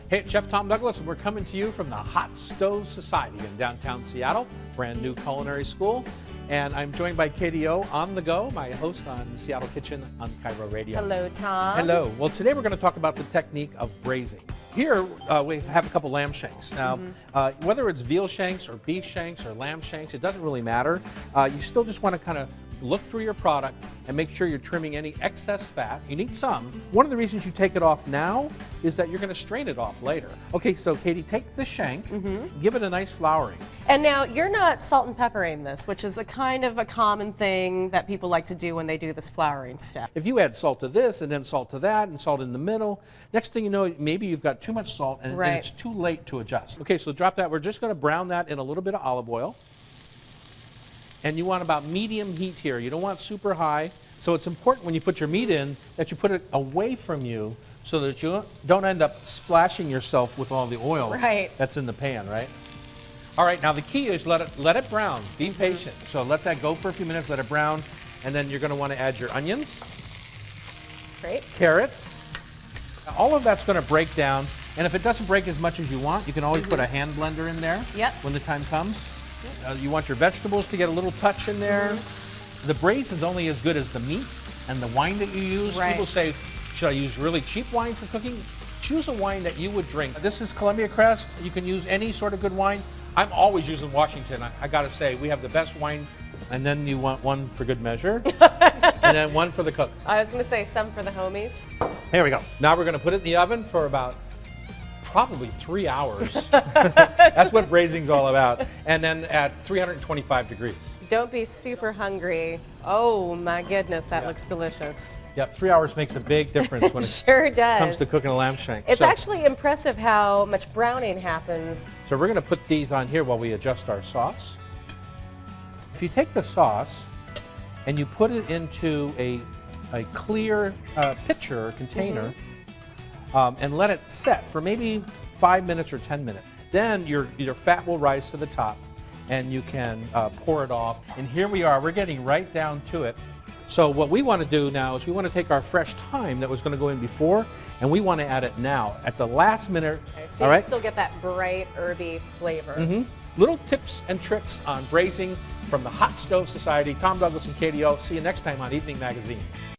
Hey, it's Chef Tom Douglas, and we're coming to you from the Hot Stove Society in downtown Seattle, brand new culinary school. And I'm joined by Katie O on the go, my host on Seattle Kitchen on Cairo Radio. Hello, Tom. Hello. Well, today we're going to talk about the technique of braising. Here we have a couple lamb shanks. Now, whether it's veal shanks or beef shanks or lamb shanks, it doesn't really matter. You still just want to kind of look through your product and make sure you're trimming any excess fat. You need some. One of the reasons you take it off now is that you're going to strain it off later. Okay, so Katie, take the shank, give it a nice flouring. And now you're not salt and peppering this, which is a kind of a common thing that people like to do when they do this flouring step. If you add salt to this and then salt to that and salt in the middle, next thing you know, maybe you've got too much salt and it's too late to adjust. Okay, so drop that. We're just going to brown that in a little bit of olive oil. And you want about medium heat here. You don't want super high. So it's important when you put your meat in that you put it away from you so that you don't end up splashing yourself with all the oil that's in the pan, right? All right, now the key is let it brown. Be patient. So let that go for a few minutes, let it brown, and then you're going to want to add your onions, carrots. All of that's going to break down, and if it doesn't break as much as you want, you can always put a hand blender in there when the time comes. You want your vegetables to get a little touch in there. The braise is only as good as the meat and the wine that you use. People say, should I use really cheap wine for cooking? Choose a wine that you would drink. This is Columbia Crest. You can use any sort of good wine. I'm always using Washington. I got to say, we have the best wine, and then you want one for good measure, and then one for the cook. I was going to say some for the homies. Here we go. Now we're going to put it in the oven for about probably 3 hours. That's what braising's all about. And then at 325 degrees. Don't be super hungry. Oh my goodness, that looks delicious. Yep, 3 hours makes a big difference when it comes to cooking a lamb shank. It's actually impressive how much browning happens. So we're going to put these on here while we adjust our sauce. If you take the sauce and you put it into a clear pitcher or container, and let it set for maybe 5 minutes or 10 minutes. Then your fat will rise to the top and you can pour it off. And here we are, we're getting right down to it. So what we want to do now is we want to take our fresh thyme that was going to go in before and we want to add it now at the last minute. Okay, so you still get that bright, herby flavor. Little tips and tricks on braising from the Hot Stove Society. Tom Douglas and Katie O. See you next time on Evening Magazine.